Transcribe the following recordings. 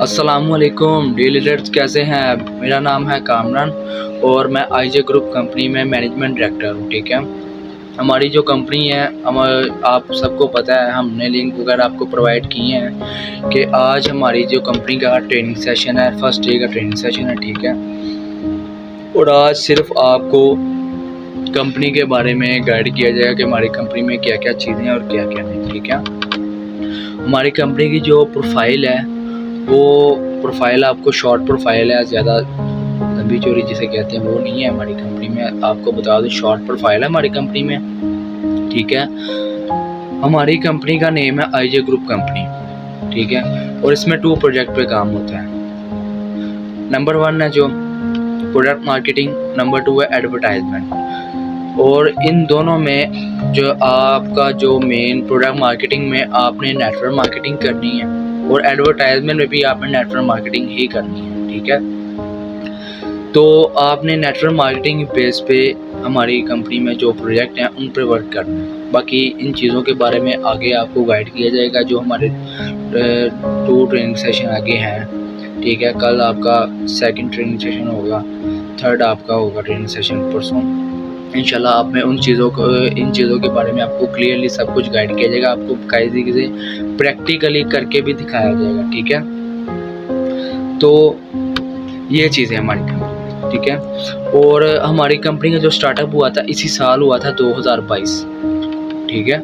अस्सलामुअलैकुम daily rates कैसे हैं आप? मेरा नाम है कामरान और मैं आईजे ग्रुप कंपनी में मैनेजमेंट डायरेक्टर हूँ। ठीक है, हमारी जो कंपनी है आप सबको पता है, हमने लिंक वगैरह आपको प्रोवाइड किए हैं कि आज हमारी जो कंपनी का ट्रेनिंग सेशन है, फर्स्ट डे का ट्रेनिंग सेशन है। ठीक है, और आज सिर्फ आपको कंपनी के बारे में गाइड किया जाएगा कि हमारी कंपनी में क्या क्या चीज़ें हैं और क्या क्या नहीं। ठीक है, हमारी कंपनी की जो प्रोफाइल है वो प्रोफाइल आपको शॉर्ट प्रोफाइल है, ज़्यादा लंबी चौड़ी जिसे कहते हैं वो नहीं है हमारी कंपनी में। आपको बता दूं शॉर्ट प्रोफाइल है हमारी कंपनी में। ठीक है, हमारी कंपनी का नेम है आईजे ग्रुप कंपनी। ठीक है, और इसमें 2 प्रोजेक्ट पे काम होता है। नंबर 1 है जो प्रोडक्ट मार्केटिंग, नंबर 2 है एडवर्टाइजमेंट। और इन दोनों में जो आपका जो मेन प्रोडक्ट मार्केटिंग में आपने नेटवर्क मार्केटिंग करनी है और एडवर्टाइजमेंट में भी आपने नेटवर्क मार्केटिंग ही करनी है। ठीक है, तो आपने नेटवर्क मार्केटिंग बेस पे हमारी कंपनी में जो प्रोजेक्ट हैं उन पर वर्क करना है। बाकी इन चीज़ों के बारे में आगे आपको गाइड किया जाएगा, जो हमारे 2 ट्रेनिंग सेशन आगे हैं। ठीक है, कल आपका 2nd ट्रेनिंग सेशन होगा, 3rd आपका होगा ट्रेनिंग सेशन परसों। इंशाल्लाह आप में इन चीज़ों के बारे में आपको क्लियरली सब कुछ गाइड किया जाएगा, आपको बाकायदगी से प्रैक्टिकली करके भी दिखाया जाएगा। ठीक है, तो ये चीज़ है हमारी कंपनी। ठीक है, और हमारी कंपनी का जो स्टार्टअप हुआ था इसी साल हुआ था 2022। ठीक है,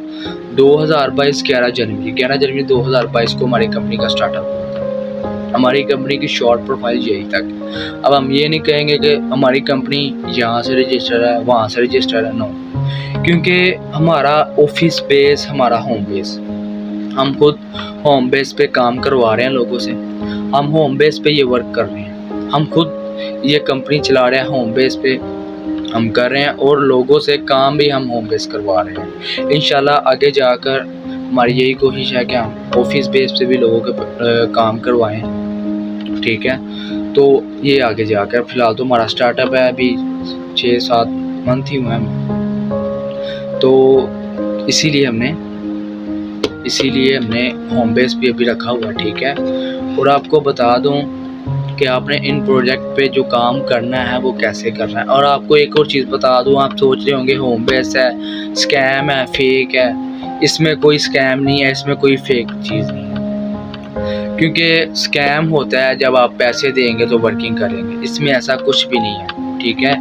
2022 11 जनवरी 2022 को हमारी कंपनी का स्टार्टअप हुआ था। हमारी कंपनी की शॉर्ट प्रोफाइल यही तक। अब हम ये नहीं कहेंगे कि हमारी कंपनी यहाँ से रजिस्टर है वहाँ से रजिस्टर है, नो, क्योंकि हमारा ऑफिस बेस, हमारा होम बेस, हम खुद होम बेस पे काम करवा रहे हैं लोगों से। हम होम बेस पे ये वर्क कर रहे हैं, हम खुद ये कंपनी चला रहे हैं, होम बेस पे हम कर रहे हैं और लोगों से काम भी हम होम बेस करवा रहे हैं। इंशाल्लाह आगे जाकर हमारी यही कोशिश है कि हम ऑफिस बेस पे भी लोगों के काम करवाएं। ठीक है, तो ये आगे जाकर, फ़िलहाल तो हमारा स्टार्टअप है, अभी 6-7 मंथ ही हुए हैं, तो इसीलिए हमने होम बेस भी अभी रखा हुआ है। ठीक है, और आपको बता दूं कि आपने इन प्रोजेक्ट पे जो काम करना है वो कैसे करना है। और आपको एक और चीज़ बता दूं, आप सोच रहे होंगे होम बेस है, स्कैम है, फेक है। इसमें कोई स्कैम नहीं है, इसमें कोई फेक चीज़ नहीं है, क्योंकि स्कैम होता है जब आप पैसे देंगे तो वर्किंग करेंगे, इसमें ऐसा कुछ भी नहीं है। ठीक है,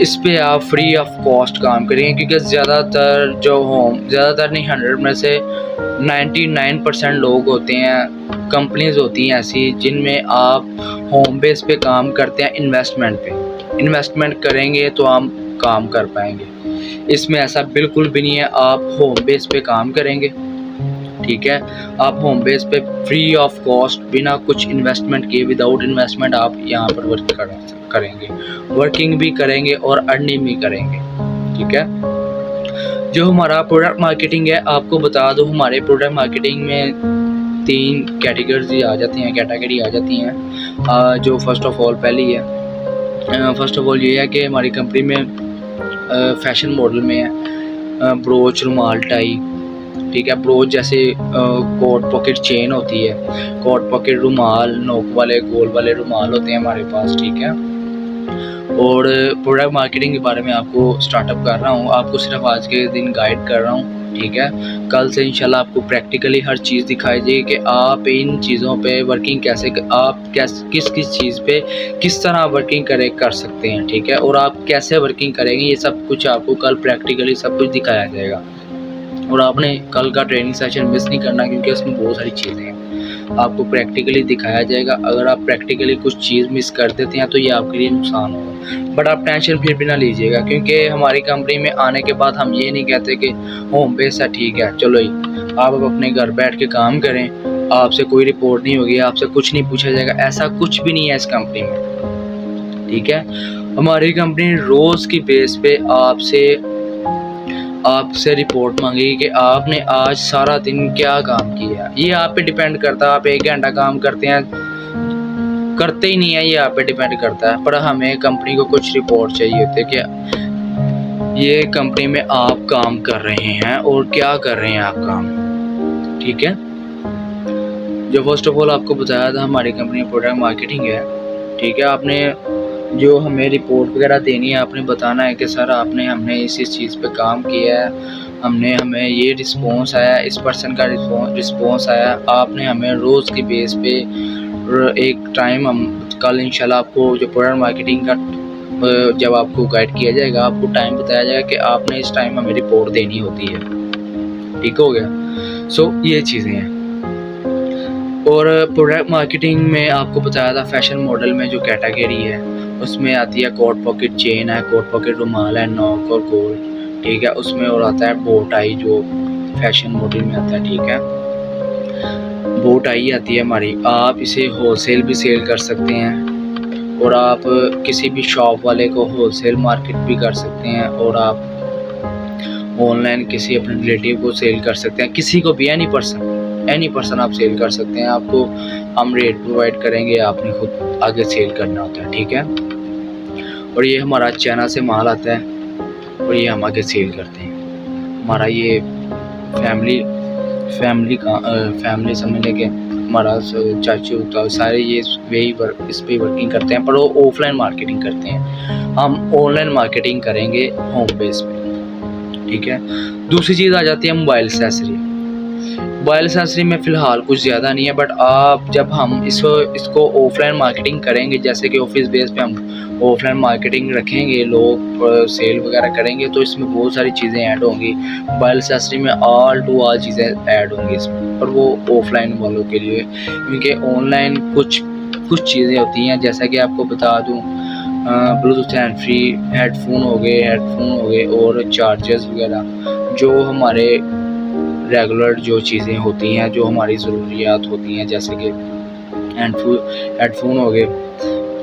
इस पे आप फ्री ऑफ कॉस्ट काम करेंगे, क्योंकि ज़्यादातर नहीं, 100 में से 99% लोग होते हैं, कंपनीज होती हैं ऐसी जिनमें आप होम बेस पे काम करते हैं। इन्वेस्टमेंट करेंगे तो आप काम कर पाएंगे। इसमें ऐसा बिल्कुल भी नहीं है, आप होम बेस पे काम करेंगे। ठीक है, आप होम बेस पे फ्री ऑफ कॉस्ट, बिना कुछ इन्वेस्टमेंट किए, विदाउट इन्वेस्टमेंट आप यहाँ पर वर्क करेंगे, वर्किंग भी करेंगे और अर्निंग भी करेंगे। ठीक है, जो हमारा प्रोडक्ट मार्केटिंग है, आपको बता दूं हमारे प्रोडक्ट मार्केटिंग में 3 कैटेगरी आ जाती हैं। जो फर्स्ट ऑफ ऑल ये है कि हमारी कंपनी में फैशन मॉडल में है ब्रोच, रुमाल, टाई। ठीक है, ब्रोच जैसे कोट पॉकेट चेन होती है, कोट पॉकेट रुमाल, नोक वाले गोल वाले रुमाल होते हैं हमारे पास। ठीक है, और प्रोडक्ट मार्केटिंग के बारे में आपको स्टार्टअप कर रहा हूँ, आपको सिर्फ आज के दिन गाइड कर रहा हूँ। ठीक है, कल से इंशाल्लाह आपको प्रैक्टिकली हर चीज़ दिखाई जाएगी कि आप इन चीज़ों पे वर्किंग किस चीज़ पे किस तरह वर्किंग कर सकते हैं। ठीक है, और आप कैसे वर्किंग करेंगे, ये सब कुछ आपको कल प्रैक्टिकली सब कुछ दिखाया जाएगा। और आपने कल का ट्रेनिंग सेशन मिस नहीं करना, क्योंकि उसमें बहुत सारी चीज़ें हैं, आपको प्रैक्टिकली दिखाया जाएगा। अगर आप प्रैक्टिकली कुछ चीज़ मिस कर देते हैं तो ये आपके लिए नुकसान होगा, बट आप टेंशन फिर भी ना लीजिएगा, क्योंकि हमारी कंपनी में आने के बाद हम ये नहीं कहते कि होम बेस है, ठीक है चलो ही आप अपने घर बैठ के काम करें, आपसे कोई रिपोर्ट नहीं होगी, आपसे कुछ नहीं पूछा जाएगा, ऐसा कुछ भी नहीं है इस कंपनी में। ठीक है, हमारी कंपनी रोज़ की बेस पे आपसे रिपोर्ट मांगेगी कि आपने आज सारा दिन क्या काम किया। ये आप पे डिपेंड करता है, आप 1 घंटा काम करते हैं, करते ही नहीं है, ये आप पे डिपेंड करता है। पर हमें कंपनी को कुछ रिपोर्ट चाहिए होती है कि ये कंपनी में आप काम कर रहे हैं और क्या कर रहे हैं आप काम। ठीक है, जो फर्स्ट ऑफ ऑल आपको बताया था हमारी कंपनी प्रोडक्ट मार्केटिंग है, ठीक है। आपने जो हमें रिपोर्ट वगैरह देनी है, आपने बताना है कि सर हमने इस चीज़ पे काम किया है, हमें ये रिस्पॉन्स आया, इस पर्सन का रिस्पॉन्स आया। आपने हमें रोज़ की बेस पे एक टाइम, हम कल इंशाल्लाह आपको जो प्रोडक्ट मार्केटिंग का जब आपको गाइड किया जाएगा, आपको टाइम बताया जाएगा कि आपने इस टाइम हमें रिपोर्ट देनी होती है, ठीक हो गया। सो ये चीज़ें हैं। और प्रोडक्ट मार्केटिंग में आपको बताया था फैशन मॉडल में जो कैटेगरी है उसमें आती है कोट पॉकेट चेन है, कोट पॉकेट रुमाल है, नॉक और गोल्ड, ठीक है। उसमें और आता है बो टाई जो फैशन मॉडल में आता है, ठीक है। बो टाई आती है हमारी, आप इसे होलसेल भी सेल कर सकते हैं और आप किसी भी शॉप वाले को होलसेल मार्केट भी कर सकते हैं और आप ऑनलाइन किसी अपने रिलेटिव को सेल कर सकते हैं, किसी को भी एनी पर्सन आप सेल कर सकते हैं। आपको हम रेट प्रोवाइड करेंगे, आपने खुद आगे सेल करना होता है, ठीक है। और ये हमारा चाइना से माल आता है और ये हम आगे सेल करते हैं। हमारा ये फैमिली समझने के हमारा चाचू तो सारे ये इस पे वर्किंग करते हैं, पर वो ऑफलाइन मार्केटिंग करते हैं। हम ऑनलाइन मार्केटिंग करेंगे होम बेस पे, ठीक है। दूसरी चीज़ आ जाती है मोबाइल एक्सेसरी। मोबाइल एक्सेसरी में फ़िलहाल कुछ ज़्यादा नहीं है, बट आप जब हम इसको ऑफलाइन मार्केटिंग करेंगे, जैसे कि ऑफिस बेस पे हम ऑफलाइन मार्केटिंग रखेंगे, लोग सेल वगैरह करेंगे, तो इसमें बहुत सारी चीज़ें ऐड होंगी। मोबाइल एक्सेसरी में ऑल टू ऑल चीज़ें ऐड होंगी इसमें, और वो ऑफलाइन वालों के लिए, क्योंकि ऑनलाइन कुछ चीज़ें होती हैं, जैसा कि आपको बता दूँ ब्लूटूथ हैंड फ्री हेडफोन हो गए और चार्जर्स वगैरह, जो हमारे रेगुलर जो चीज़ें होती हैं, जो हमारी ज़रूरियात होती हैं, जैसे कि हेडफोन हो गए,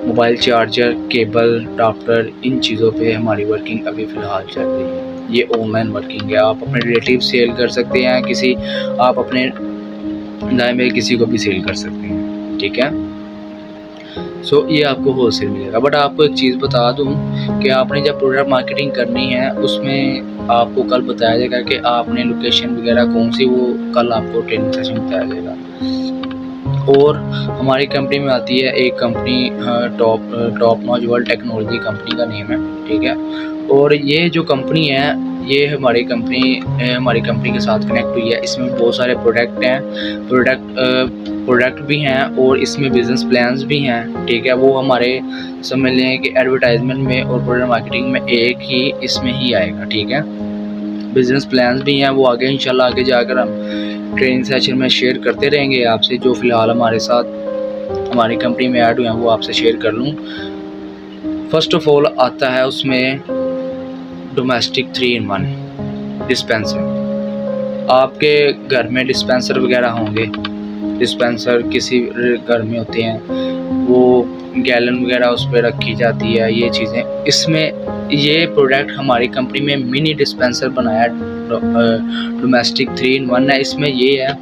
मोबाइल चार्जर, केबल, अडाप्टर, इन चीज़ों पे हमारी वर्किंग अभी फ़िलहाल चल रही है। ये ऑनलाइन वर्किंग है। आप अपने रिलेटिव सेल कर सकते हैं, आप अपने दाएँ में किसी को भी सेल कर सकते हैं, ठीक है। सो ये आपको होलसेल मिलेगा। बट आपको एक चीज़ बता दूँ कि आपने जब प्रोडक्ट मार्केटिंग करनी है, उसमें आपको कल बताया जाएगा कि आपने लोकेशन वगैरह कौन सी, वो कल आपको ट्रेनिंग सेशन बताया जाएगा। और हमारी कंपनी में आती है एक company, top notch world technology company का नेम है, ठीक है। और ये जो कंपनी है, ये हमारी कंपनी के साथ कनेक्ट हुई है। इसमें बहुत सारे प्रोडक्ट भी हैं और इसमें बिज़नेस प्लान्स भी हैं, ठीक है। वो हमारे समझ लें कि एडवर्टाइजमेंट में और प्रोडक्ट मार्केटिंग में एक ही इसमें ही आएगा, ठीक है। बिज़नेस प्लान्स भी हैं, वो आगे इंशाल्लाह आगे जाकर हम ट्रेनिंग सेशन में शेयर करते रहेंगे आपसे। जो फ़िलहाल हमारे साथ हमारी कंपनी में ऐड हुए हैं वो आपसे शेयर कर लूँ। फर्स्ट ऑफ ऑल आता है उसमें डोमेस्टिक 3-in-1 डिस्पेंसर। आपके घर में डिस्पेंसर वगैरह होंगे, डिस्पेंसर किसी घर में होते हैं, वो गैलन वगैरह उस पर रखी जाती है, ये चीज़ें। इसमें ये प्रोडक्ट हमारी कंपनी में मिनी डिस्पेंसर बनाया, डोमेस्टिक 3-in-1 है। इसमें ये है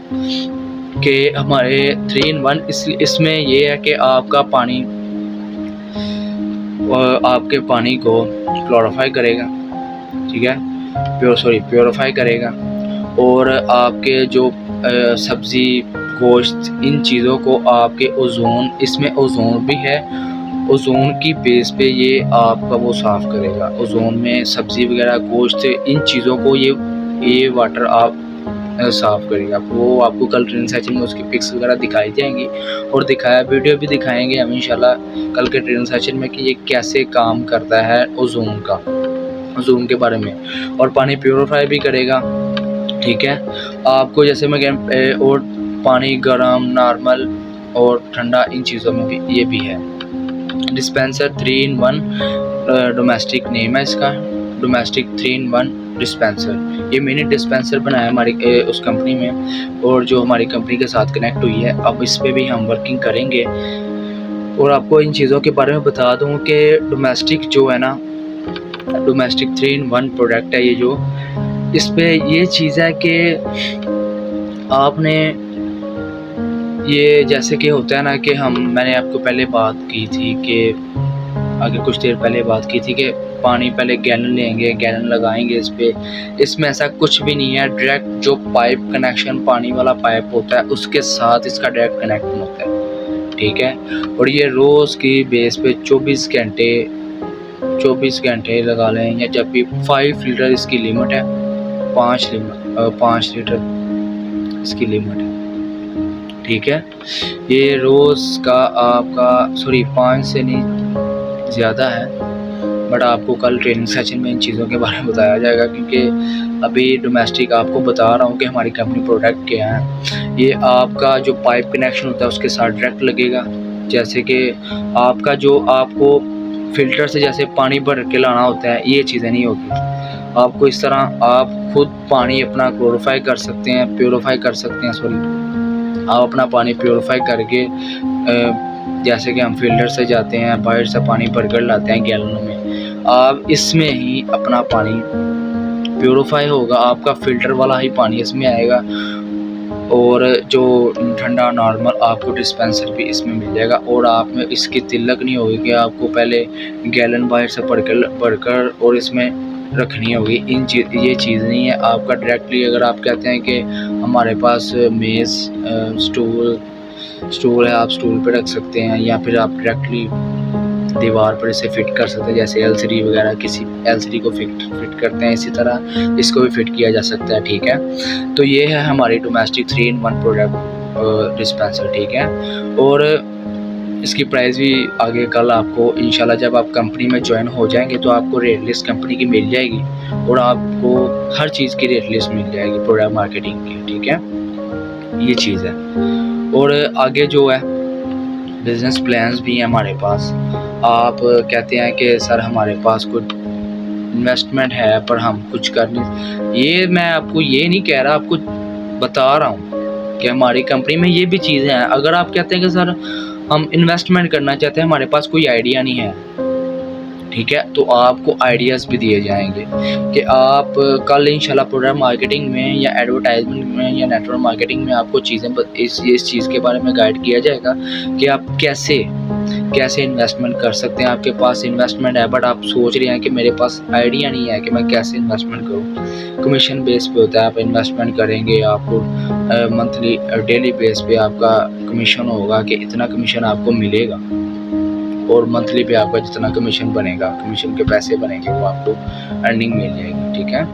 कि हमारे 3-in-1 इसमें ये है कि आपके पानी को क्लोरीफाई करेगा, ठीक है, प्योरीफाई करेगा। और आपके जो सब्ज़ी, गोश्त, इन चीज़ों को आपके इसमें ओजोन भी है, ओजोन की बेस पे ये आपका वो साफ़ करेगा। ओजोन में सब्ज़ी वगैरह, गोश्त, इन चीज़ों को ये वाटर आप साफ़ करेगा। वो आपको कल ट्रेनिंग सेशन में उसकी पिक्स वगैरह दिखाई जाएंगी और वीडियो भी दिखाएंगे हम इंशाल्लाह कल के ट्रेनिंग सेशन में कि ये कैसे काम करता है ओजोन के बारे में। और पानी प्योरीफाई भी करेगा, ठीक है। आपको जैसे मैं और पानी गर्म, नॉर्मल और ठंडा, इन चीज़ों में भी ये भी है। डिस्पेंसर 3-in-1 डोमेस्टिक नेम है इसका, डोमेस्टिक 3-in-1 डिस्पेंसर। ये मिनी डिस्पेंसर बनाया हमारी उस कंपनी में, और जो हमारी कंपनी के साथ कनेक्ट हुई है, अब इस पर भी हम वर्किंग करेंगे। और आपको इन चीज़ों के बारे में बता दूँ कि डोमेस्टिक जो है ना, डोमेस्टिक 3-in-1 प्रोडक्ट है ये जो, इस पे ये चीज़ है कि आपने ये जैसे कि होता है ना कि मैंने आपको पहले बात की थी कि आगे कुछ देर पहले बात की थी कि पानी पहले गैलन लेंगे, गैलन लगाएंगे इस पे। इसमें ऐसा कुछ भी नहीं है, डायरेक्ट जो पाइप कनेक्शन पानी वाला पाइप होता है उसके साथ इसका डायरेक्ट कनेक्शन होता है, ठीक है। और ये रोज़ की बेस पे 24 घंटे लगा लें, या जब भी 5 लीटर इसकी लिमिट है, 5 लीटर इसकी लिमिट है, ठीक है। ये रोज़ का आपका 5 से नहीं ज़्यादा है, बट आपको कल ट्रेनिंग सेशन में इन चीज़ों के बारे में बताया जाएगा, क्योंकि अभी डोमेस्टिक आपको बता रहा हूँ कि हमारी कंपनी प्रोडक्ट क्या है। ये आपका जो पाइप कनेक्शन होता है उसके साथ डायरेक्ट लगेगा, जैसे कि आपका जो आपको फ़िल्टर से जैसे पानी भर के लाना होता है, ये चीज़ें नहीं होगी। आपको इस तरह आप खुद पानी अपना प्योरीफाई कर सकते हैं, आप अपना पानी प्योरीफाई करके जैसे कि हम फ़िल्टर से जाते हैं, बाहर से पानी भरकर लाते हैं गैलनों में, आप इसमें ही अपना पानी प्योरीफाई होगा, आपका फ़िल्टर वाला ही पानी इसमें आएगा, और जो ठंडा नॉर्मल आपको डिस्पेंसर भी इसमें मिल जाएगा। और आप में इसकी तिलक नहीं होगी कि आपको पहले गैलन बाहर से भरकर और इसमें रखनी होगी। ये चीज़ नहीं है। आपका डायरेक्टली अगर आप कहते हैं कि हमारे पास मेज़ स्टूल है, आप स्टूल पे रख सकते हैं, या फिर आप डायरेक्टली दीवार पर इसे फिट कर सकते हैं, जैसे एलसीडी वगैरह किसी एलसीडी को फिट करते हैं, इसी तरह इसको भी फिट किया जा सकता है, ठीक है। तो ये है हमारी डोमेस्टिक 3-in-1 प्रोडक्ट डिस्पेंसर, ठीक है। और इसकी प्राइस भी आगे कल आपको इंशाल्लाह जब आप कंपनी में ज्वाइन हो जाएंगे तो आपको रेट लिस्ट कंपनी की मिल जाएगी, और आपको हर चीज़ की रेट लिस्ट मिल जाएगी प्रोडक्ट मार्केटिंग की, ठीक है। ये चीज़ है। और आगे जो है बिज़नेस प्लान्स भी हैं हमारे पास। आप कहते हैं कि सर हमारे पास कुछ इन्वेस्टमेंट है पर हम कुछ कर नहीं, ये मैं आपको ये नहीं कह रहा, आपको बता रहा हूँ कि हमारी कंपनी में ये भी चीज़ें हैं। अगर आप कहते हैं कि सर हम इन्वेस्टमेंट करना चाहते हैं, हमारे पास कोई आइडिया नहीं है, ठीक है, तो आपको आइडियाज़ भी दिए जाएंगे कि आप कल इंशाल्लाह प्रोडक्ट मार्केटिंग में या एडवर्टाइजमेंट में या नेटवर्क मार्केटिंग में आपको चीज़ें इस चीज़ के बारे में गाइड किया जाएगा कि आप कैसे इन्वेस्टमेंट कर सकते हैं। आपके पास इन्वेस्टमेंट है बट आप सोच रहे हैं कि मेरे पास आइडिया नहीं है कि मैं कैसे इन्वेस्टमेंट करूँ। कमीशन बेस पे होता है, आप इन्वेस्टमेंट करेंगे, आपको मंथली डेली बेस पे आपका कमीशन होगा कि इतना कमीशन आपको मिलेगा, और मंथली पे आपका जितना कमीशन बनेगा, कमीशन के पैसे बनेंगे, वो आपको अर्निंग मिल जाएगी, ठीक है।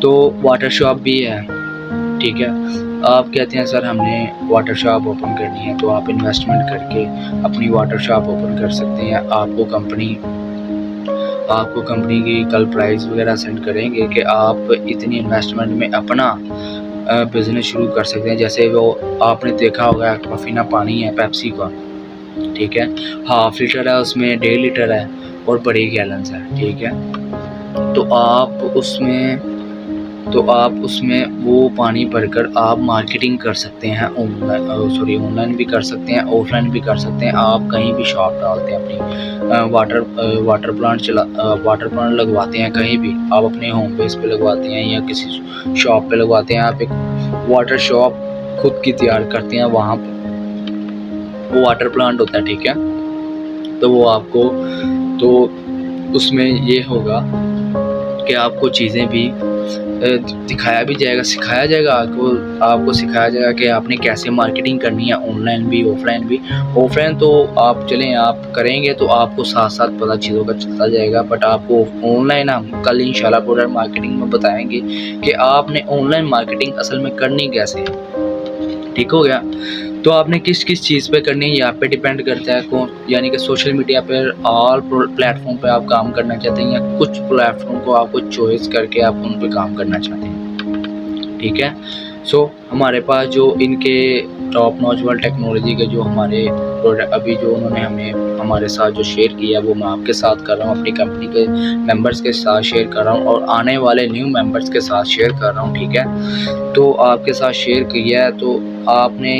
तो वाटर शॉप भी है, ठीक है। आप कहते हैं सर हमने वाटर शॉप ओपन करनी है, तो आप इन्वेस्टमेंट करके अपनी वाटर शॉप ओपन कर सकते हैं। आपको कंपनी की कल प्राइस वगैरह सेंड करेंगे कि आप इतनी इन्वेस्टमेंट में अपना बिज़नेस शुरू कर सकते हैं। जैसे वो आपने देखा होगा कॉफीना पानी है पेप्सी का, ठीक है, हाफ लीटर है, उसमें 1.5 लीटर है और बड़ी गैलन्स है, ठीक है। तो आप उसमें वो पानी भरकर आप मार्केटिंग कर सकते हैं, ऑनलाइन भी कर सकते हैं, ऑफलाइन भी कर सकते हैं। आप कहीं भी शॉप डालते हैं अपनी, वाटर प्लांट लगवाते हैं, कहीं भी आप अपने होम बेस पे लगवाते हैं या किसी शॉप पे लगवाते हैं, आप एक वाटर शॉप खुद की तैयार करते हैं, वहाँ पर वो वाटर प्लांट होता है, ठीक है। तो वो आपको तो उसमें ये होगा कि आपको चीज़ें भी दिखाया भी जाएगा, सिखाया जाएगा, आपको सिखाया जाएगा कि आपने कैसे मार्केटिंग करनी है, ऑनलाइन भी ऑफलाइन भी। ऑफलाइन तो आप करेंगे तो आपको साथ साथ पता चीज़ों का चलता जाएगा, बट आपको ऑनलाइन हम कल इंशाल्लाह प्रोडक्ट मार्केटिंग में बताएंगे कि आपने ऑनलाइन मार्केटिंग असल में करनी कैसे है, ठीक हो गया। तो आपने किस चीज़ पे करनी है ये आप पे डिपेंड करता है, यानी कि सोशल मीडिया पर ऑल प्लेटफॉर्म पे आप काम करना चाहते हैं या कुछ प्लेटफॉर्म को आपको चॉइस करके आप उन पे काम करना चाहते हैं, ठीक है। सो हमारे पास जो इनके टॉप नॉच वाले टेक्नोलॉजी के जो हमारे प्रोडक्ट अभी जो उन्होंने हमारे साथ जो शेयर किया वो मैं आपके साथ कर रहा हूँ, अपनी कंपनी के मेंबर्स के साथ शेयर कर रहा हूँ और आने वाले न्यू मेंबर्स के साथ शेयर कर रहा हूँ, ठीक है। तो आपके साथ शेयर किया है तो आपने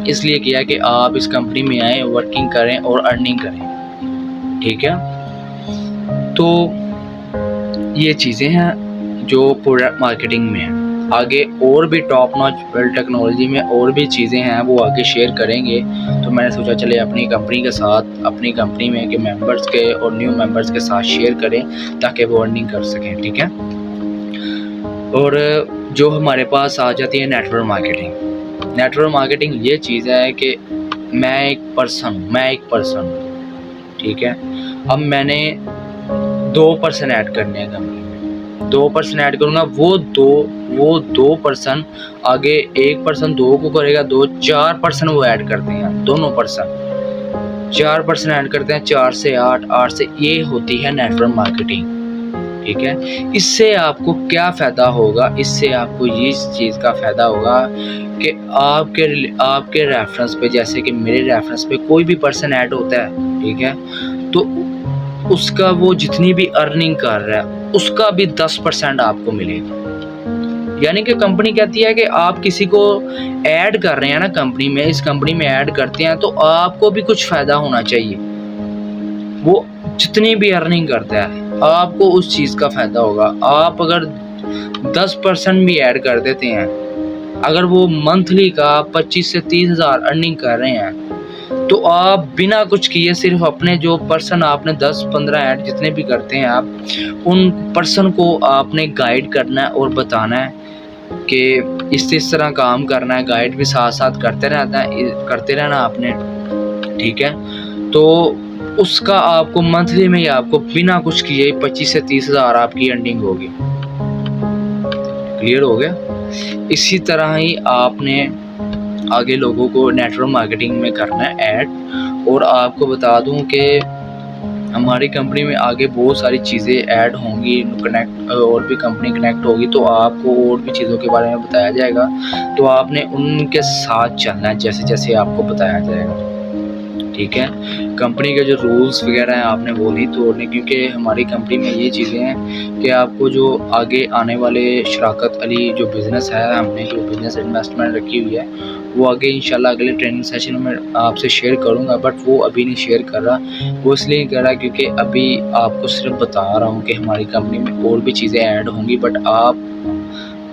इसलिए किया कि आप इस कंपनी में आए, वर्किंग करें और अर्निंग करें, ठीक है। तो ये चीज़ें हैं जो प्रोडक्ट मार्केटिंग में है। आगे और भी टॉप नॉच टेक्नोलॉजी में और भी चीज़ें हैं वो आगे शेयर करेंगे। तो मैंने सोचा चले अपनी कंपनी के साथ, अपनी कंपनी में के मेंबर्स के और न्यू मेंबर्स के साथ शेयर करें ताकि वो अर्निंग कर सकें, ठीक है। और जो हमारे पास आ जाती है नेटवर्क मार्केटिंग। नेटवर्क मार्केटिंग ये चीज़ है कि मैं एक पर्सन हूँ, ठीक है। अब मैंने 2 पर्सन ऐड करने हैं कंपनी में, 2 पर्सन ऐड करूँगा, वो दो पर्सन आगे, एक पर्सन 2 को करेगा, 4 पर्सन वो ऐड करते हैं, दोनों पर्सन 4 पर्सन ऐड करते हैं, 4 से 8, 8 से, ये होती है नेटवर्क मार्केटिंग, ठीक है। इससे आपको क्या फ़ायदा होगा, इससे आपको ये चीज़ का फ़ायदा होगा कि आपके रेफरेंस पे, जैसे कि मेरे रेफरेंस पे कोई भी पर्सन ऐड होता है, ठीक है, तो उसका वो जितनी भी अर्निंग कर रहा है उसका भी 10% आपको मिलेगा। यानी कि कंपनी कहती है कि आप किसी को ऐड कर रहे हैं ना कंपनी में, इस कंपनी में ऐड करते हैं तो आपको भी कुछ फ़ायदा होना चाहिए। वो जितनी भी अर्निंग करता है आपको उस चीज़ का फ़ायदा होगा। आप अगर 10% भी ऐड कर देते हैं, अगर वो मंथली का 25 से 30 हज़ार अर्निंग कर रहे हैं, तो आप बिना कुछ किए सिर्फ अपने जो पर्सन आपने 10-15 ऐड जितने भी करते हैं, आप उन पर्सन को आपने गाइड करना है और बताना है कि इस तरह काम करना है। गाइड भी साथ साथ करते रहना आपने, ठीक है। तो उसका आपको मंथली में ही आपको बिना कुछ किए 25 से 30 हज़ार आपकी अर्निंग होगी। क्लियर हो गया। इसी तरह ही आपने आगे लोगों को नेटवर्क मार्केटिंग में करना है ऐड। और आपको बता दूं कि हमारी कंपनी में आगे बहुत सारी चीज़ें ऐड होंगी, कनेक्ट और भी कंपनी कनेक्ट होगी, तो आपको और भी चीज़ों के बारे में बताया जाएगा। तो आपने उनके साथ चलना है जैसे जैसे आपको बताया जाएगा, ठीक है। कंपनी के जो रूल्स वगैरह हैं आपने वो नहीं तोड़ने, क्योंकि हमारी कंपनी में ये चीज़ें हैं कि आपको जो आगे आने वाले शराकत अली जो बिज़नेस है, हमने जो बिज़नेस इन्वेस्टमेंट रखी हुई है, वो आगे इंशाल्लाह अगले ट्रेनिंग सेशन में आपसे शेयर करूंगा, बट वो अभी नहीं शेयर कर रहा। वो इसलिए कर रहा क्योंकि अभी आपको सिर्फ बता रहा हूँ कि हमारी कंपनी में और भी चीज़ें ऐड होंगी, बट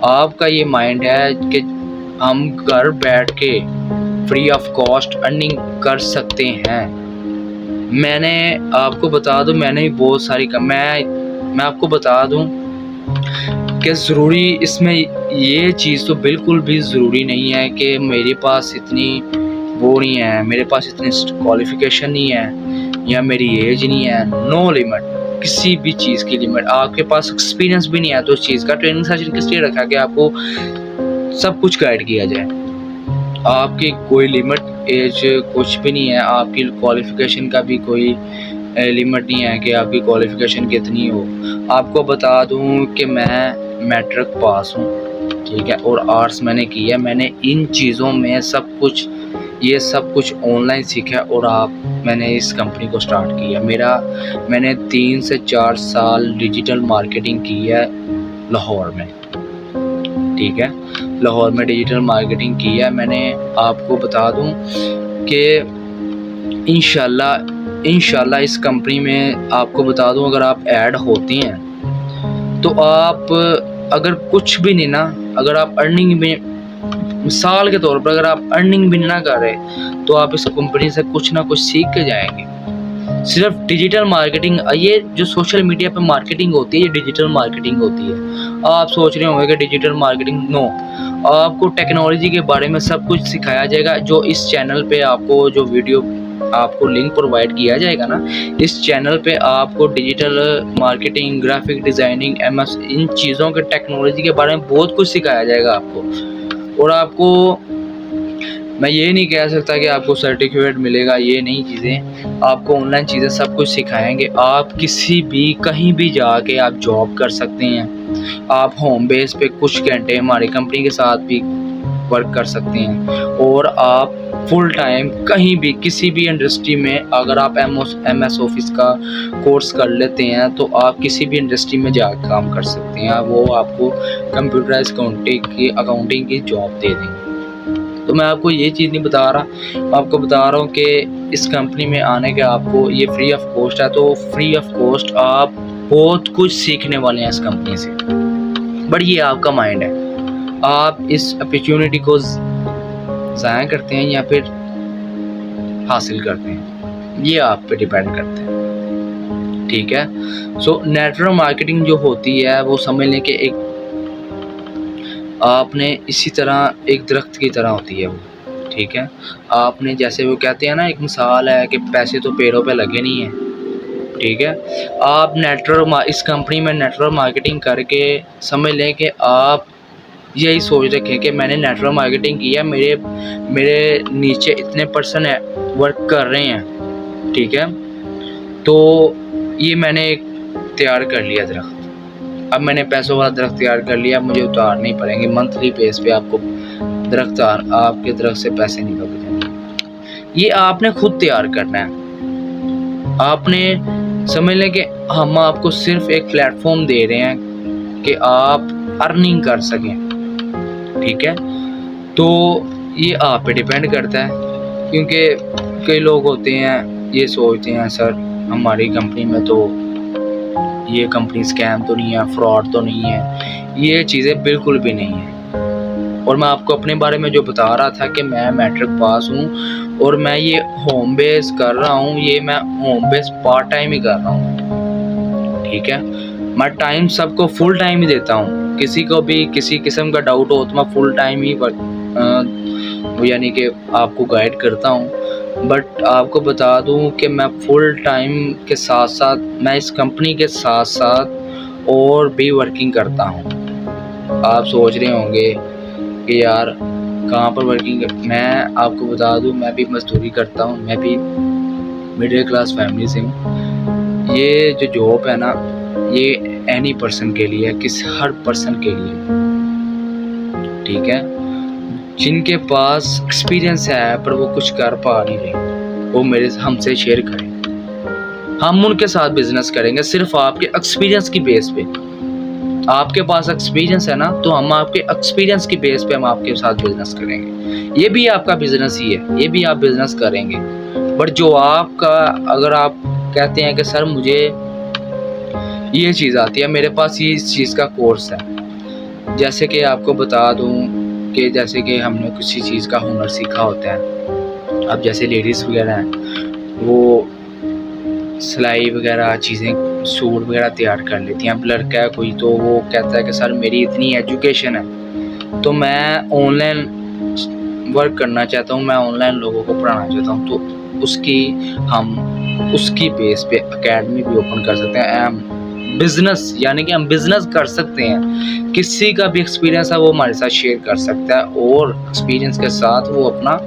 आपका ये माइंड है कि हम घर बैठ के फ्री ऑफ कॉस्ट अर्निंग कर सकते हैं। मैंने आपको बता दूं, मैंने भी बहुत सारी मैं आपको बता दूं कि ज़रूरी इसमें ये चीज़ तो बिल्कुल भी ज़रूरी नहीं है कि मेरे पास इतनी वो नहीं है, मेरे पास इतनी क्वालिफ़िकेशन नहीं है या मेरी एज नहीं है। नो लिमिट, किसी भी चीज़ की लिमिट। आपके पास एक्सपीरियंस भी नहीं है तो उस चीज़ का ट्रेनिंग सेशन किस लिए रखा कि आपको सब कुछ गाइड किया जाए। आपकी कोई लिमिट एज कुछ भी नहीं है, आपकी क्वालिफ़िकेशन का भी कोई लिमिट नहीं है कि आपकी क्वालिफ़िकेशन कितनी हो। आपको बता दूं कि मैं मैट्रिक पास हूं, ठीक है, और आर्ट्स मैंने की है। मैंने इन चीज़ों में ये सब कुछ ऑनलाइन सीखा और मैंने इस कंपनी को स्टार्ट किया। मैंने 3 से 4 साल डिजिटल मार्केटिंग की है लाहौर में, ठीक है, लाहौर में डिजिटल मार्केटिंग की है मैंने। आपको बता दूं कि इंशाल्लाह इस कंपनी में आपको बता दूं, अगर आप ऐड होते हैं तो आप अगर कुछ भी नहीं ना, अगर आप अर्निंग में, मिसाल के तौर पर अगर आप अर्निंग भी ना कर रहे तो आप इस कंपनी से कुछ ना कुछ सीख के जाएंगे। सिर्फ डिजिटल मार्केटिंग, ये जो सोशल मीडिया पे मार्केटिंग होती है ये डिजिटल मार्केटिंग होती है। आप सोच रहे होंगे कि डिजिटल मार्केटिंग, नो, आपको टेक्नोलॉजी के बारे में सब कुछ सिखाया जाएगा। जो इस चैनल पे आपको जो वीडियो आपको लिंक प्रोवाइड किया जाएगा ना, इस चैनल पे आपको digital marketing, graphic designing, MS, इन चीज़ों के टेक्नोलॉजी के बारे में बहुत कुछ सिखाया जाएगा आपको। और आपको मैं ये नहीं कह सकता कि आपको सर्टिफिकेट मिलेगा, ये नहीं चीज़ें, आपको ऑनलाइन चीज़ें सब कुछ सिखाएंगे। आप किसी भी कहीं भी जाके आप जॉब कर सकते हैं। आप होम बेस पे कुछ घंटे हमारी कंपनी के साथ भी वर्क कर सकते हैं। और आप फुल टाइम कहीं भी किसी भी इंडस्ट्री में, अगर आप MS ऑफिस का कोर्स कर लेते हैं तो आप किसी भी इंडस्ट्री में जाकर काम कर सकते हैं। वो आपको कंप्यूटराइज अकाउंटिंग की जॉब दे देंगे। तो मैं आपको ये चीज़ नहीं बता रहा, आपको बता रहा हूँ कि इस कंपनी में आने के आपको ये फ्री ऑफ कॉस्ट है। तो फ्री ऑफ कॉस्ट आप बहुत कुछ सीखने वाले हैं इस कंपनी से, बट ये आपका माइंड है। आप इस अपॉर्चुनिटी को ज़ाया करते हैं या फिर हासिल करते हैं, ये आप पे डिपेंड करते हैं, ठीक है। सो नेटवर्क मार्केटिंग जो होती है वो समझ लें कि एक आपने इसी तरह एक दरख्त की तरह होती है वो, ठीक है। आपने जैसे वो कहते हैं ना, एक मिसाल है कि पैसे तो पेड़ों पे लगे नहीं हैं, ठीक है। आप इस कंपनी में नेटवर्क मार्केटिंग करके समझ लें कि आप यही सोच रखें कि मैंने नेटवर्क मार्केटिंग किया, मेरे मेरे नीचे इतने पर्सन है वर्क कर रहे हैं, ठीक है। तो ये मैंने एक तैयार कर लिया दरख्त, अब मैंने पैसों वाला दरख्त तैयार कर लिया, मुझे उतारने ही पड़ेंगे मंथली बेस पे, आपको आपके दरख्त से पैसे नहीं लगेंगे। ये आपने खुद तैयार करना है। आपने समझ लें कि हम आपको सिर्फ एक प्लेटफॉर्म दे रहे हैं कि आप अर्निंग कर सकें, ठीक है। तो ये आप पे डिपेंड करता है, क्योंकि कई लोग होते हैं ये सोचते हैं सर हमारी कंपनी में तो ये कंपनी स्कैम तो नहीं है, फ्रॉड तो नहीं है, ये चीज़ें बिल्कुल भी नहीं है। और मैं आपको अपने बारे में जो बता रहा था कि मैं मैट्रिक पास हूँ और मैं ये होम बेस कर रहा हूँ, ये मैं होम बेस पार्ट टाइम ही कर रहा हूँ, ठीक है। मैं टाइम सबको फुल टाइम ही देता हूँ, किसी को भी किसी किस्म का डाउट हो तो मैं फुल टाइम ही यानी कि आपको गाइड करता हूँ। बट आपको बता दूँ कि मैं फुल टाइम के साथ साथ मैं इस कंपनी के साथ साथ और भी वर्किंग करता हूँ। आप सोच रहे होंगे कि यार कहाँ पर वर्किंग मैं आपको बता दूँ, मैं भी मजदूरी करता हूँ, मैं भी मिडिल क्लास फैमिली से हूँ। ये जो जॉब है ना, ये एनी पर्सन के लिए, हर पर्सन के लिए, ठीक है। जिनके पास एक्सपीरियंस है पर वो कुछ कर पा नहीं रहे, वो हमसे शेयर करें, हम उनके साथ बिजनेस करेंगे सिर्फ आपके एक्सपीरियंस की बेस पे। आपके पास एक्सपीरियंस है ना, तो हम आपके एक्सपीरियंस की बेस पे हम आपके साथ बिजनेस करेंगे। ये भी आपका बिजनेस ही है, ये भी आप बिजनेस करेंगे। बट जो आपका, अगर आप कहते हैं कि सर मुझे ये चीज़ आती है, मेरे पास ये इस चीज़ का कोर्स है, जैसे कि आपको बता दूं कि जैसे कि हमने किसी चीज़ का हुनर सीखा होता है। अब जैसे लेडीज़ वगैरह हैं वो सिलाई वगैरह चीज़ें, सूट वगैरह तैयार कर लेती हैं। अब लड़का है कोई तो वो कहता है कि सर मेरी इतनी एजुकेशन है तो मैं ऑनलाइन वर्क करना चाहता हूँ, मैं ऑनलाइन लोगों को पढ़ाना चाहता हूँ, तो हम उसकी बेस पे एकेडमी भी ओपन कर सकते हैं। बिजनेस यानी कि हम बिजनेस कर सकते हैं, किसी का भी एक्सपीरियंस है वो हमारे साथ शेयर कर सकता है और एक्सपीरियंस के साथ वो अपना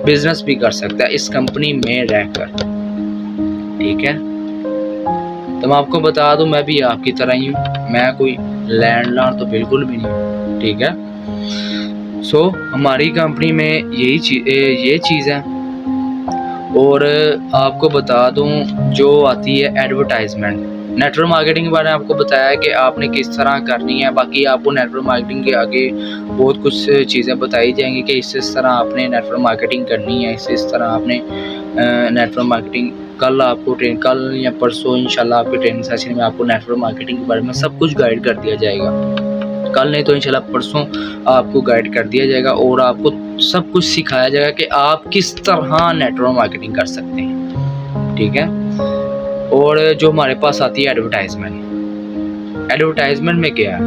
बिजनेस भी कर सकता है इस कंपनी में रहकर, ठीक है। तो मैं आपको बता दूं, मैं भी आपकी तरह ही हूँ, मैं कोई लैंडलॉर्ड तो बिल्कुल भी नहीं हूँ, ठीक है। सो हमारी कंपनी में ये चीज़ है। और आपको बता दूं जो आती है एडवर्टाइजमेंट, नेटवर्क मार्केटिंग के बारे में आपको बताया है कि आपने किस तरह करनी है। बाकी आपको नेटवर्क मार्केटिंग के आगे बहुत कुछ चीज़ें बताई जाएंगी कि इस तरह आपने नेटवर्क मार्केटिंग करनी है, इस तरह आपने नेटवर्क मार्केटिंग कल या परसों इंशाल्लाह आपके ट्रेनिंग सेशन में आपको नेटवर्क मार्केटिंग के बारे में सब कुछ गाइड कर दिया जाएगा। कल नहीं तो इंशाल्लाह परसों आपको गाइड कर दिया जाएगा और आपको सब कुछ सिखाया जाएगा कि आप किस तरह नेटवर्क मार्केटिंग कर सकते हैं, ठीक है। और जो हमारे पास आती है एडवर्टाइजमेंट में क्या है,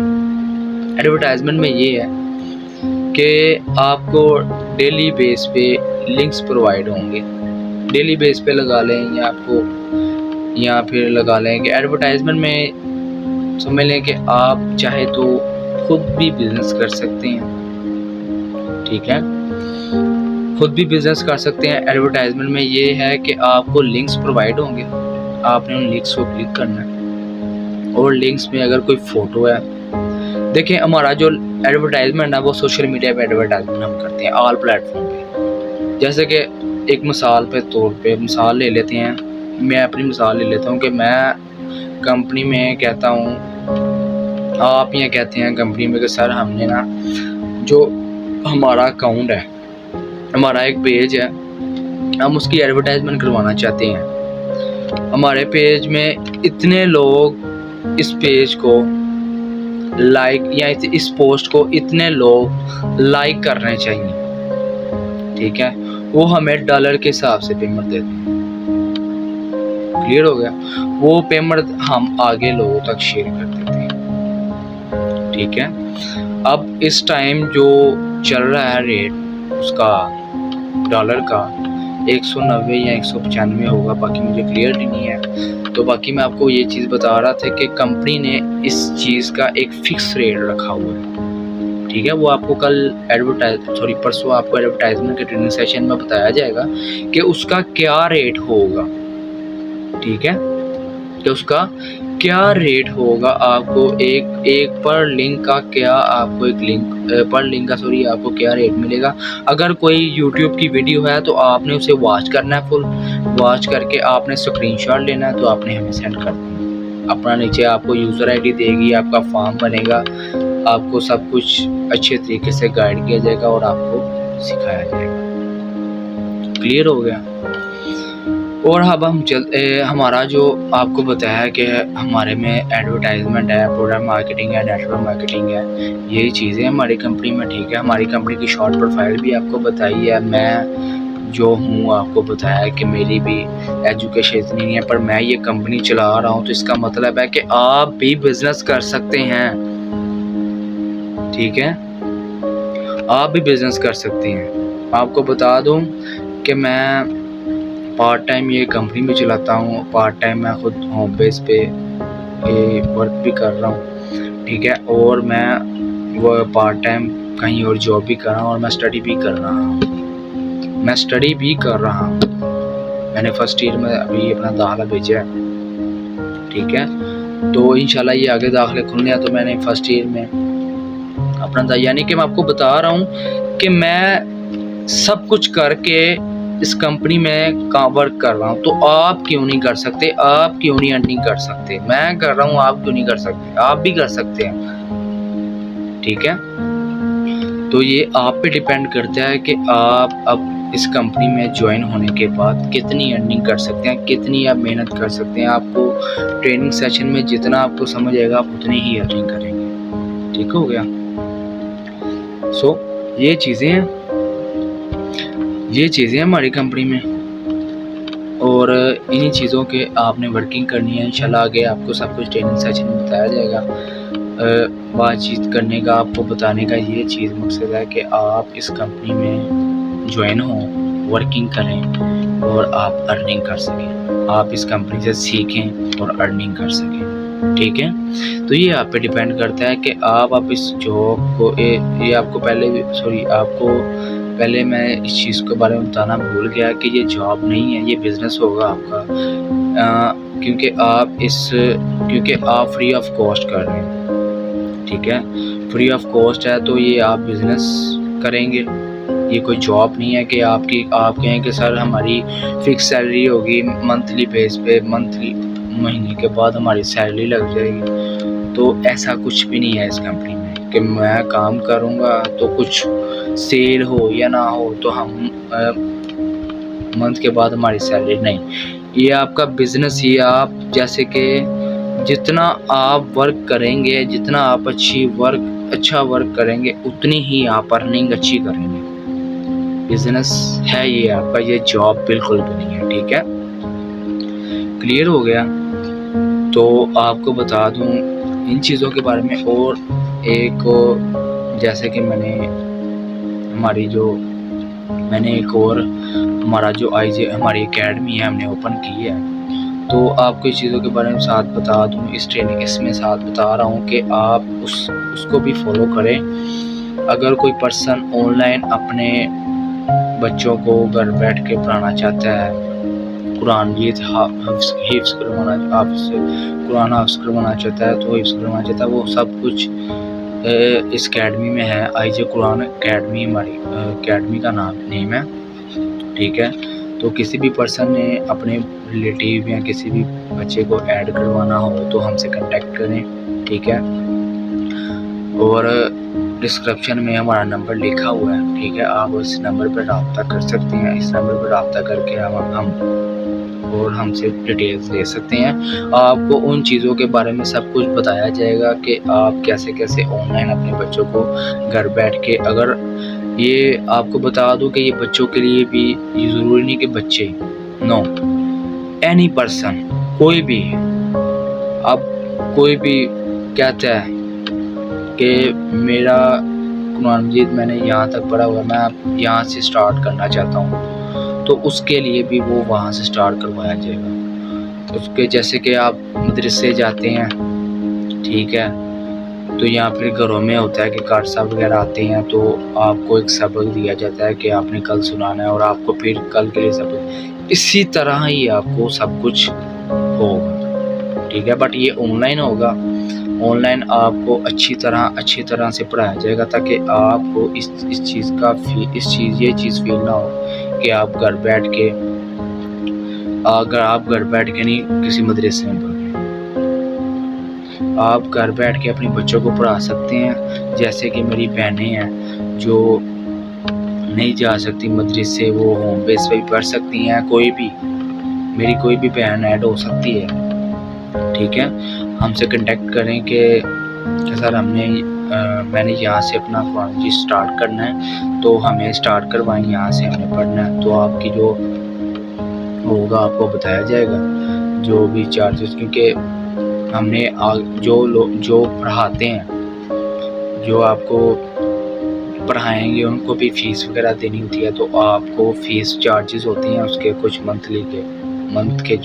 एडवर्टाइजमेंट में ये है कि आपको डेली बेस पे लिंक्स प्रोवाइड होंगे, डेली बेस पे लगा लें या फिर लगा लें कि एडवर्टाइजमेंट में समझ लें कि आप चाहे तो खुद भी बिजनेस कर सकते हैं, ठीक है, खुद भी बिजनेस कर सकते हैं। एडवर्टाइजमेंट में ये है कि आपको लिंक्स प्रोवाइड होंगे, आपने उन लिंक्स को क्लिक करना है और लिंक्स में अगर कोई फ़ोटो है, देखिए हमारा जो एडवर्टाइजमेंट है वो सोशल मीडिया पे एडवर्टाइजमेंट हम करते हैं ऑल प्लेटफॉर्म पे। जैसे कि एक मिसाल ले लेते हैं, मैं अपनी मिसाल ले लेता हूँ कि मैं कंपनी में कहता हूँ, आप यहाँ कहते हैं कंपनी में कि सर हमने ना जो हमारा अकाउंट है, हमारा एक पेज है, हम उसकी एडवर्टाइजमेंट करवाना चाहते हैं। हमारे पेज में इतने लोग इस पेज को लाइक या इस पोस्ट को इतने लोग लाइक करने चाहिए, ठीक है। वो हमें डॉलर के हिसाब से पेमेंट देते हैं। क्लियर हो गया? वो पेमेंट हम आगे लोगों तक शेयर कर देते हैं, ठीक है। अब इस टाइम जो चल रहा है रेट उसका डॉलर का 190 या 195 होगा, बाकी मुझे क्लियर नहीं है। तो बाकी मैं आपको ये चीज़ बता रहा था कि कंपनी ने इस चीज़ का एक फ़िक्स रेट रखा हुआ है, ठीक है। वो आपको कल परसों आपको एडवर्टाइजमेंट के ट्रेनिंग सेशन में बताया जाएगा कि उसका क्या रेट होगा, ठीक है, कि उसका क्या रेट होगा। आपको एक पर लिंक का क्या आपको एक लिंक पर लिंक का आपको क्या रेट मिलेगा। अगर कोई यूट्यूब की वीडियो है तो आपने उसे वॉच करना है, फुल वॉच करके आपने स्क्रीनशॉट लेना है, तो आपने हमें सेंड कर देना अपना। नीचे आपको यूज़र आईडी देगी, आपका फॉर्म बनेगा, आपको सब कुछ अच्छे तरीके से गाइड किया जाएगा और आपको सिखाया जाएगा। क्लियर हो गया? और अब हम हमारा जो आपको बताया कि हमारे में एडवर्टाइजमेंट है, प्रोडक्ट मार्केटिंग है, नेटवर्क मार्केटिंग है, यही चीज़ें हमारी कंपनी में, ठीक है। हमारी कंपनी की शॉर्ट प्रोफाइल भी आपको बताई है। मैं जो हूँ आपको बताया है कि मेरी भी एजुकेशन इतनी नहीं है, पर मैं ये कंपनी चला रहा हूँ, तो इसका मतलब है कि आप भी बिज़नेस कर सकते हैं, ठीक है। आप भी बिज़नेस कर सकते हैं। आपको बता दूँ कि मैं पार्ट टाइम ये कंपनी में चलाता हूँ, पार्ट टाइम मैं खुद होम बेस पे ये वर्क भी कर रहा हूँ, ठीक है। और मैं वो पार्ट टाइम कहीं और जॉब भी कर रहा हूँ और मैं स्टडी भी कर रहा हूँ। मैंने फर्स्ट ईयर में अभी अपना दाखिला भेजा है, ठीक है। तो इंशाल्लाह ये आगे दाखिले खुलने हैं, तो मैंने फर्स्ट ईयर में अपना यानी कि मैं आपको बता रहा हूँ कि मैं सब कुछ करके इस कंपनी में वर्क कर रहा हूँ। तो आप क्यों नहीं कर सकते? आप क्यों नहीं अर्निंग कर सकते? मैं कर रहा हूँ, आप क्यों नहीं कर सकते? आप भी कर सकते हैं, ठीक है। तो ये आप पे डिपेंड करता है कि आप अब इस कंपनी में ज्वाइन होने के बाद कितनी अर्निंग कर सकते हैं, कितनी आप मेहनत कर सकते हैं। आपको ट्रेनिंग सेशन में जितना आपको समझ आएगा आप उतनी ही अर्निंग करेंगे, ठीक हो गया? सो ये चीज़ें हैं हमारी कंपनी में, और इन्हीं चीज़ों के आपने वर्किंग करनी है। इंशाल्लाह आगे आपको सब कुछ ट्रेनिंग सेशन में बताया जाएगा। बातचीत करने का, आपको बताने का ये चीज़ मकसद है कि आप इस कंपनी में ज्वाइन हों, वर्किंग करें और आप अर्निंग कर सकें। आप इस कंपनी से सीखें और अर्निंग कर सकें, ठीक है। तो ये आप पे डिपेंड करता है कि आप इस जॉब को ये आपको पहले मैं इस चीज़ के बारे में बताना भूल गया कि ये जॉब नहीं है, ये बिज़नेस होगा आपका। क्योंकि आप फ्री ऑफ कॉस्ट कर रहे हैं, ठीक है। फ्री ऑफ कॉस्ट है तो ये आप बिज़नेस करेंगे, ये कोई जॉब नहीं है कि आप कहें कि सर हमारी फ़िक्स सैलरी होगी मंथली बेस पे, महीने के बाद हमारी सैलरी लग जाएगी। तो ऐसा कुछ भी नहीं है इस कंपनी में कि मैं काम करूँगा तो कुछ सेल हो या ना हो तो हम मंथ के बाद हमारी सैलरी नहीं। ये आपका बिज़नेस ही, आप जैसे कि जितना आप वर्क करेंगे, जितना आप अच्छा वर्क करेंगे, उतनी ही आप अर्निंग अच्छी करेंगे। बिज़नेस है ये आपका, ये जॉब बिल्कुल भी नहीं है, ठीक है। क्लियर हो गया? तो आपको बता दूं इन चीज़ों के बारे में। और एक जैसे कि हमारा जो हमारी एकेडमी है हमने ओपन की है, तो आपको इस चीज़ों के बारे में साथ बता दूं, इसमें साथ बता रहा हूं कि आप उसको भी फॉलो करें। अगर कोई पर्सन ऑनलाइन अपने बच्चों को घर बैठ के पढ़ाना चाहता है, कुरान हिफ्ज़ करवाना चाहता है, वो सब कुछ इस अकेडमी में है। आईजे कुरान अकेडमी हमारी अकेडमी का नेम है, ठीक है। तो किसी भी पर्सन ने अपने रिलेटिव या किसी भी बच्चे को ऐड करवाना हो तो हमसे कांटेक्ट करें, ठीक है। और डिस्क्रिप्शन में हमारा नंबर लिखा हुआ है, ठीक है। आप उस नंबर पर रब्ता कर सकते हैं। इस नंबर पर रब्ता करके हम और हमसे डिटेल्स ले सकते हैं। आपको उन चीज़ों के बारे में सब कुछ बताया जाएगा कि आप कैसे कैसे ऑनलाइन अपने बच्चों को घर बैठ के, अगर ये आपको बता दूं कि ये बच्चों के लिए भी, ये ज़रूरी नहीं कि बच्चे, नो, एनी पर्सन, कोई भी, अब कोई भी कहता है कि मेरा कुरान मजीद मैंने यहाँ तक पढ़ा हुआ है, मैं यहाँ से स्टार्ट करना चाहता हूँ, तो उसके लिए भी वो वहाँ से स्टार्ट करवाया जाएगा। उसके जैसे कि आप मदरसे जाते हैं, ठीक है, तो यहाँ फिर घरों में होता है कि कार साहब वगैरह आते हैं, तो आपको एक सबक दिया जाता है कि आपने कल सुनाना है और आपको फिर कल के लिए सबक, इसी तरह ही आपको सब कुछ होगा, ठीक है। बट ये ऑनलाइन होगा, ऑनलाइन आपको अच्छी तरह से पढ़ाया जाएगा ताकि आपको इस चीज़ का ये चीज़ फील ना हो कि आप घर बैठ के, अगर आप घर बैठ के नहीं किसी मदरसे में पढ़ रहे, आप घर बैठ के अपने बच्चों को पढ़ा सकते हैं। जैसे कि मेरी बहनें हैं जो नहीं जा सकती मदरसे, वो होम बेस पे भी पढ़ सकती हैं, कोई भी, मेरी कोई भी बहन ऐड हो सकती है, ठीक है। हमसे कांटेक्ट करें कि सर मैंने यहाँ से अपना कुरान स्टार्ट करना है, तो हमें स्टार्ट करवाएं, यहाँ से हमें पढ़ना है, तो आपकी जो होगा आपको बताया जाएगा जो भी चार्जेस, क्योंकि हमने जो पढ़ाते हैं, जो आपको पढ़ाएंगे उनको भी फ़ीस वगैरह देनी होती है, तो आपको फ़ीस चार्जेस होती हैं उसके, कुछ मंथ के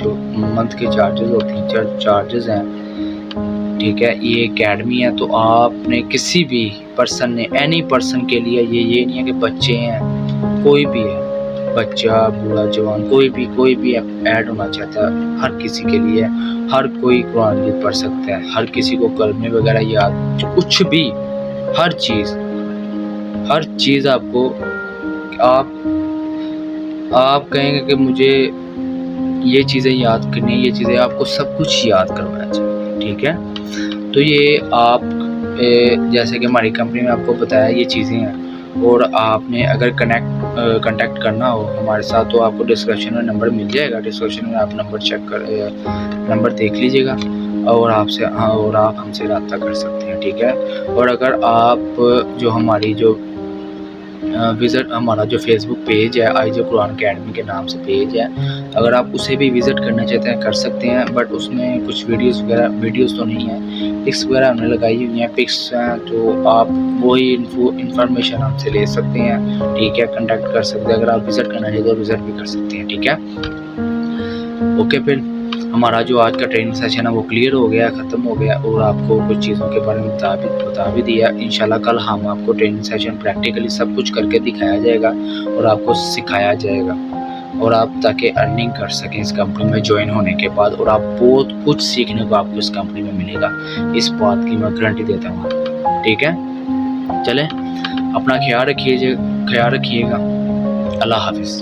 चार्जेस होती हैं, चार्जेस हैं, ठीक है। ये एकेडमी है, तो आपने किसी भी पर्सन ने, एनी पर्सन के लिए, ये नहीं है कि बच्चे हैं, कोई भी है, बच्चा, बूढ़ा, जवान, कोई भी ऐड होना चाहता है, हर किसी के लिए, हर कोई कुरान मजीद पढ़ सकता है, हर किसी को कलमे वगैरह याद, कुछ भी, हर चीज़ आपको, आप कहेंगे कि मुझे ये चीज़ें याद करनी है, ये चीज़ें आपको सब कुछ याद करवाया जाए, ठीक है। तो ये आप जैसे कि हमारी कंपनी में आपको बताया ये चीज़ें हैं, और आपने अगर कनेक्ट करना हो हमारे साथ तो आपको डिस्क्रिप्शन में नंबर मिल जाएगा, डिस्क्रिप्शन में आप नंबर देख लीजिएगा और आप हमसे रब्ता कर सकते हैं, ठीक है। और अगर आप जो हमारी जो हमारा जो फेसबुक पेज है, आईजे कुरान अकेडमी के नाम से पेज है, अगर आप उसे भी विज़िट करना चाहते हैं कर सकते हैं, बट उसमें कुछ वीडियोस तो नहीं है, पिक्स वगैरह हमने लगाई हुई हैं, पिक्स हैं, तो आप वही इंफॉर्मेशन हमसे ले सकते हैं, ठीक है, कांटेक्ट कर सकते हैं। अगर आप विज़िट करना चाहते हैं तो विज़िट भी कर सकते हैं, ठीक है। ओके, फिर हमारा जो आज का ट्रेनिंग सेशन है वो क्लियर हो गया, ख़त्म हो गया, और आपको कुछ चीज़ों के बारे में बता भी दिया। इंशाल्लाह कल हम आपको ट्रेनिंग सेशन प्रैक्टिकली सब कुछ करके दिखाया जाएगा और आपको सिखाया जाएगा, और आप ताकि अर्निंग कर सकें इस कंपनी में ज्वाइन होने के बाद, और आप बहुत कुछ सीखने को आपको इस कंपनी में मिलेगा, इस बात की मैं गारंटी देता हूँ, ठीक है। चलें, अपना ख्याल रखिएगा। अल्लाह हाफिज़।